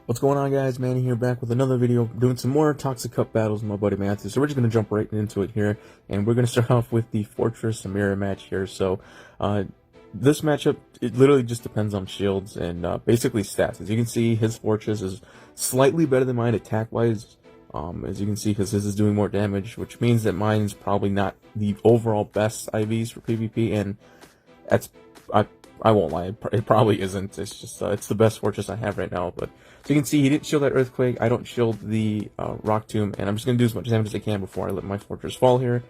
What's going on, guys? Manny here, back with another video, doing some more Toxic Cup battles with my buddy Matthew. So we're just going to jump right into it here, and we're going to start off with the Fortress mirror match here. So this matchup, it literally just depends on shields and basically stats. As you can see, his Fortress is slightly better than mine attack-wise, as you can see, because his is doing more damage, which means that mine's probably not the overall best IVs for PvP, and that's... I won't lie, it probably isn't. It's just, it's the best Fortress I have right now. But so you can see, he didn't shield that Earthquake. I don't shield the Rock Tomb, and I'm just going to do as much damage as I can before I let my Fortress fall here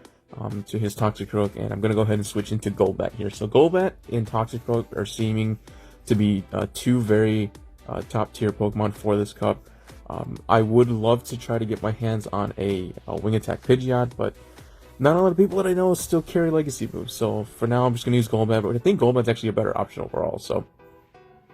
to his Toxicroak, and I'm going to go ahead and switch into Golbat here. So Golbat and Toxicroak are seeming to be two very top-tier Pokemon for this cup. I would love to try to get my hands on a Wing Attack Pidgeot, but not a lot of people that I know still carry Legacy moves, so for now I'm just going to use Golbat, but I think Golbat's actually a better option overall, so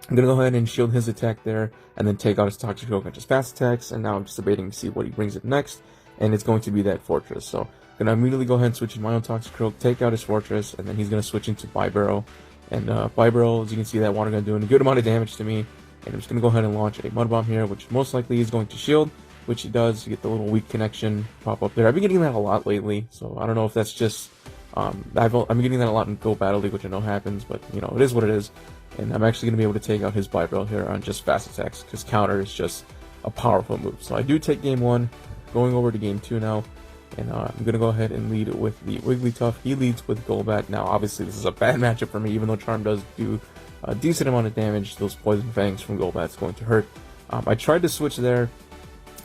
I'm going to go ahead and shield his attack there, and then take out his Toxicroak and just fast attacks, and now I'm just debating to see what he brings it next, and it's going to be that Fortress, so I'm going to immediately go ahead and switch in my own Toxicroak, take out his Fortress, and then he's going to switch into Bibarel, and Bibarel, as you can see, that water gun doing a good amount of damage to me, and I'm just going to go ahead and launch a Mud Bomb here, which most likely is going to shield, which he does. You get the little weak connection pop up there. I've been getting that a lot lately, so I don't know if that's just I'm getting that a lot in Go Battle League, which I know happens, but you know, it is what it is. And I'm actually going to be able to take out his Bibarel here on just fast attacks, because counter is just a powerful move. So I do take game 1, going over to game 2 now, and I'm going to go ahead and lead with the Wigglytuff. He leads with Golbat. Now obviously this is a bad matchup for me, even though Charm does do a decent amount of damage. Those Poison Fangs from Golbat's going to hurt. I tried to switch there,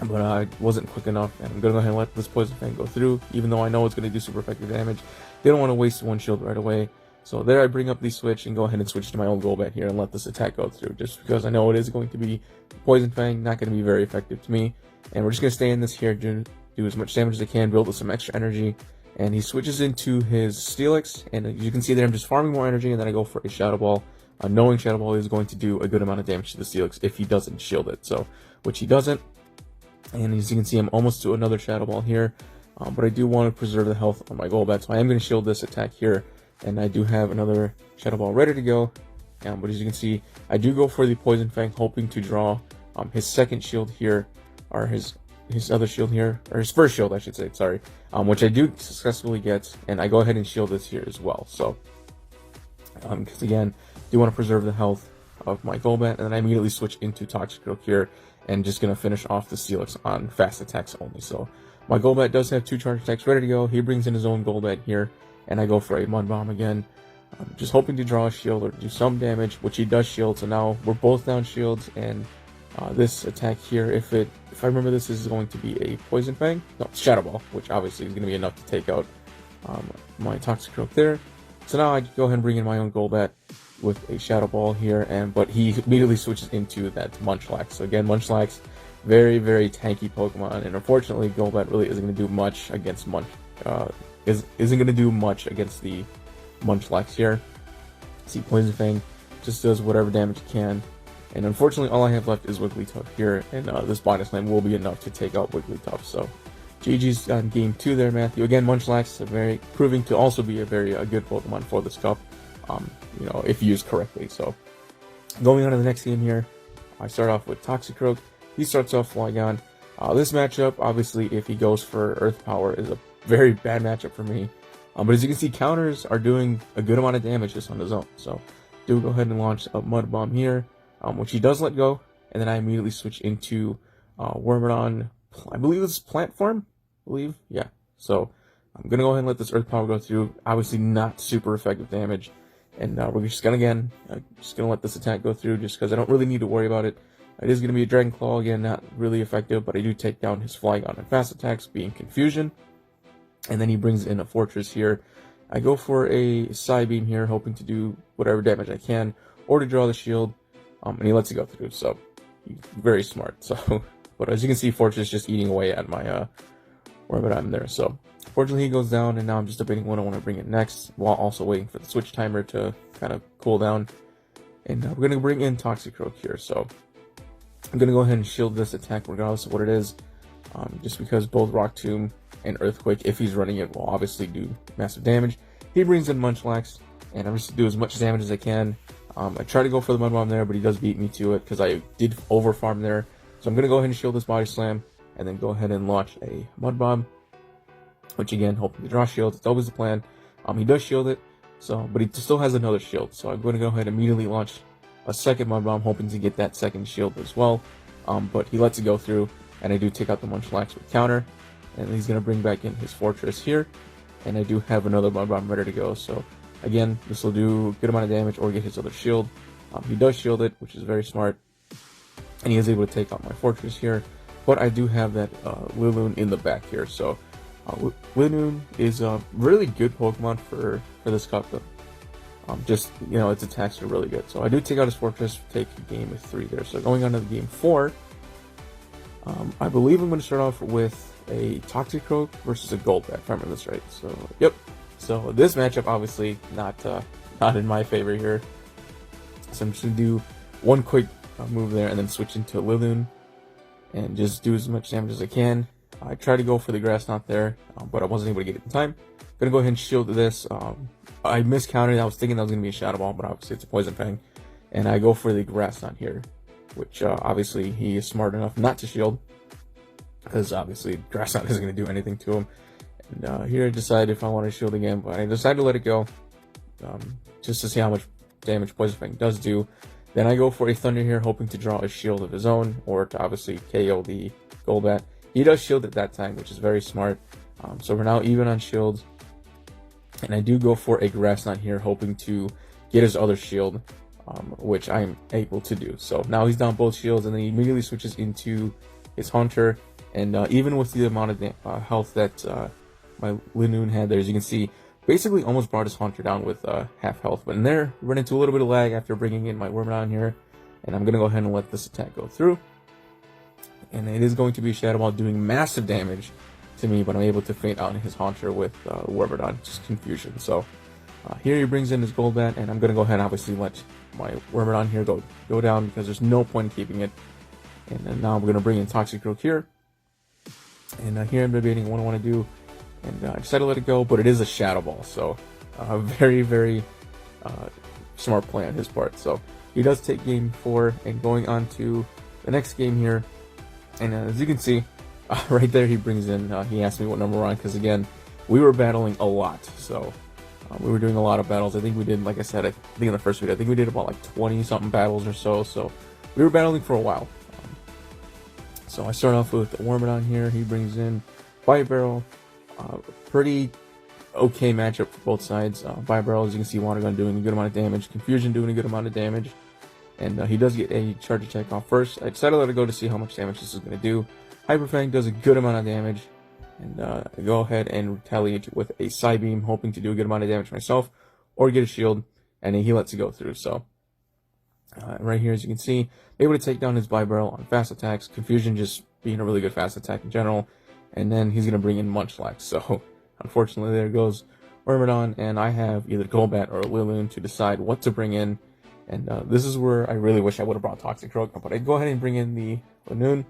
but I wasn't quick enough, and I'm going to go ahead and let this Poison Fang go through, even though I know it's going to do super effective damage. They don't want to waste one shield right away, so there I bring up the switch and go ahead and switch to my own Golbat here and let this attack go through, just because I know it is going to be Poison Fang, not going to be very effective to me, and we're just going to stay in this here, do as much damage as I can, build up some extra energy, and he switches into his Steelix, and as you can see there, I'm just farming more energy, and then I go for a Shadow Ball, knowing Shadow Ball is going to do a good amount of damage to the Steelix if he doesn't shield it, so, which he doesn't. And as you can see, I'm almost to another Shadow Ball here, but I do want to preserve the health on my Golbat, so I am going to shield this attack here, and I do have another Shadow Ball ready to go, but as you can see, I do go for the Poison Fang, hoping to draw his second shield here, or his other shield here, or his first shield, I should say, sorry, which I do successfully get, and I go ahead and shield this here as well, so, because again, I do want to preserve the health of my Golbat, and then I immediately switch into Toxicroak here, and just going to finish off the Steelix on fast attacks only. So my Golbat does have 2 charge attacks ready to go. He brings in his own Golbat here, and I go for a Mud Bomb again. I'm just hoping to draw a shield or do some damage, which he does shield. So now we're both down shields, and this attack here, if I remember, this is going to be a Poison Fang. No, Shadow Ball, which obviously is going to be enough to take out my Toxicroak there. So now I go ahead and bring in my own Golbat with a Shadow Ball here, but he immediately switches into that Munchlax. So again, Munchlax, very, very tanky Pokemon, and unfortunately, Golbat really isn't going to do much against isn't going to do much against the Munchlax here. See, Poison Fang just does whatever damage it can, and unfortunately, all I have left is Wigglytuff here, and this bonus lane will be enough to take out Wigglytuff. So GG's on game 2 there, Matthew. Again, Munchlax proving to also be a very good Pokemon for this cup. You know, if used correctly. So going on to the next game here, I start off with Toxicroak. He starts off Flygon. This matchup, obviously, if he goes for Earth Power, is a very bad matchup for me. But as you can see, counters are doing a good amount of damage just on his own. So do go ahead and launch a Mud Bomb here, which he does let go, and then I immediately switch into Wormadon. I believe this is Plant Form. Yeah. So I'm gonna go ahead and let this Earth Power go through. Obviously, not super effective damage. And we're just gonna let this attack go through, just because I don't really need to worry about it. It is gonna be a Dragon Claw again, not really effective, but I do take down his Flygon and fast attacks, being Confusion. And then he brings in a Fortress here. I go for a Psybeam here, hoping to do whatever damage I can, or to draw the shield. And he lets it go through, so he's very smart. So, but as you can see, Fortress just eating away at my wherever I'm there. So fortunately, he goes down, and now I'm just debating what I want to bring in next, while also waiting for the switch timer to kind of cool down. And we're going to bring in Toxicroak here, so I'm going to go ahead and shield this attack regardless of what it is, just because both Rock Tomb and Earthquake, if he's running it, will obviously do massive damage. He brings in Munchlax, and I'm just going to do as much damage as I can. I try to go for the Mud Bomb there, but he does beat me to it, because I did over farm there. So I'm going to go ahead and shield this Body Slam, and then go ahead and launch a Mud Bomb, which again, hoping to draw shields. It's always the plan. He does shield it, but he still has another shield. So I'm going to go ahead and immediately launch a second Mud Bomb, hoping to get that second shield as well. But he lets it go through, and I do take out the Munchlax with counter, and he's going to bring back in his Fortress here, and I do have another Mud Bomb ready to go. So again, this will do a good amount of damage or get his other shield. He does shield it, which is very smart, and he is able to take out my Fortress here. But I do have that Linoone in the back here, so Linoone is a really good Pokemon for this cup. Just, you know, its attacks are really good. So I do take out his Fortress, take game 3 there. So going on to the game 4, I believe I'm going to start off with a Toxicroak versus a Golbat, if I remember this right. So, yep. So this matchup, obviously, not in my favor here. So I'm just going to do one quick move there and then switch into Linoone and just do as much damage as I can. I tried to go for the Grass Knot there, but I wasn't able to get it in time. Gonna go ahead and shield this. I miscounted. I was thinking that was gonna be a Shadow Ball, but obviously it's a Poison Fang. And I go for the Grass Knot here, which obviously he is smart enough not to shield, because obviously Grass Knot isn't gonna do anything to him. And here I decide if I want to shield again, but I decided to let it go, just to see how much damage Poison Fang does do. Then I go for a Thunder here, hoping to draw a shield of his own, or to obviously KO the Golbat. He does shield at that time, which is very smart. So we're now even on shields. And I do go for a Grass Knot here, hoping to get his other shield, which I'm able to do. So now he's down both shields, and then he immediately switches into his Haunter. And even with the amount of health that my Linoone had there, as you can see, basically almost brought his Haunter down with half health. But in there, run into a little bit of lag after bringing in my Wormadon here. And I'm going to go ahead and let this attack go through. And it is going to be Shadow Ball doing massive damage to me, but I'm able to feint out his Haunter with Wormadon, just confusion. So here he brings in his Golbat, and I'm going to go ahead and obviously let my Wormadon here go down, because there's no point in keeping it. And then now I'm going to bring in Toxicroak here. And here I'm debating what I want to do, and I decided to let it go, but it is a Shadow Ball, so very, very smart play on his part. So he does take game 4, and going on to the next game here. And as you can see, right there he brings in, he asked me what number we're on, because again, we were battling a lot. So we were doing a lot of battles. I think we did, like I said, I think in the first video, I think we did about like 20-something battles or so. So we were battling for a while. So I start off with the Wormadon here. He brings in Bite Barrel. Pretty okay matchup for both sides. Bite Barrel, as you can see, Water Gun doing a good amount of damage. Confusion doing a good amount of damage. And he does get a charge attack off first. I decided to let it go to see how much damage this is going to do. Hyper Fang does a good amount of damage. And I go ahead and retaliate with a Psy Beam, hoping to do a good amount of damage myself, or get a shield, and he lets it go through. So right here, as you can see, able to take down his Bite Barrel on fast attacks. Confusion just being a really good fast attack in general. And then he's going to bring in Munchlax. So unfortunately, there goes Wormadon, and I have either Golbat or Linoone to decide what to bring in. And this is where I really wish I would have brought Toxicroak, but I go ahead and bring in the Linoone.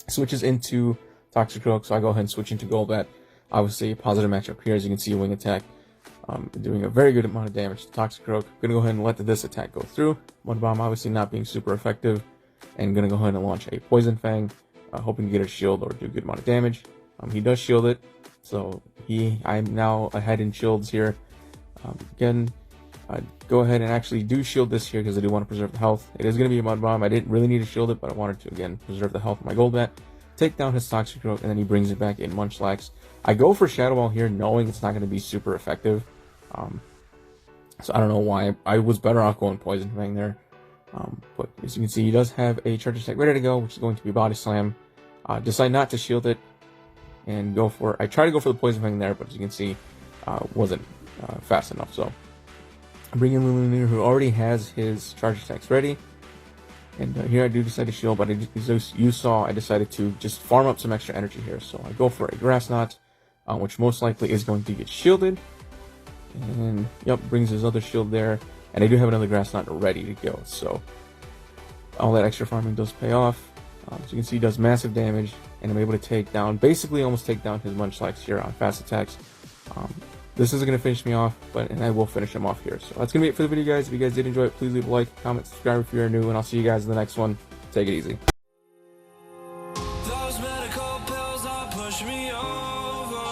Switches into Toxicroak, so I go ahead and switch into Golbat. Obviously, positive matchup here, as you can see, Wing Attack doing a very good amount of damage to Toxicroak. Gonna go ahead and let this attack go through. Mud Bomb obviously not being super effective, and gonna go ahead and launch a Poison Fang, hoping to get a shield or do a good amount of damage. He does shield it, so I'm now ahead in shields here. Again, I go ahead and actually do shield this here, because I do want to preserve the health. It is going to be a Mud Bomb. I didn't really need to shield it, but I wanted to, again, preserve the health of my Golbat. Take down his Toxicroak, and then he brings it back in Munchlax. I go for Shadow Ball here, knowing it's not going to be super effective. So I don't know why. I was better off going Poison Fang there. But as you can see, he does have a charge attack ready to go, which is going to be Body Slam. Decide not to shield it, and go for... I tried to go for the Poison Fang there, but as you can see, wasn't fast enough, so... Bring in Linoone, who already has his charge attacks ready. And here I do decide to shield, but as you saw, I decided to just farm up some extra energy here. So I go for a Grass Knot, which most likely is going to get shielded. And, yep, brings his other shield there. And I do have another Grass Knot ready to go. So all that extra farming does pay off. So you can see he does massive damage. And I'm able to take down, basically almost take down his Munchlax here on fast attacks. This isn't going to finish me off, and I will finish him off here. So that's going to be it for the video, guys. If you guys did enjoy it, please leave a like, comment, subscribe if you're new, and I'll see you guys in the next one. Take it easy. over.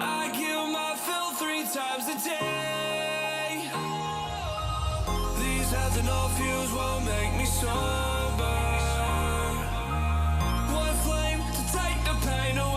I kill my fill 3 times a day. These heads and no fuse won't make me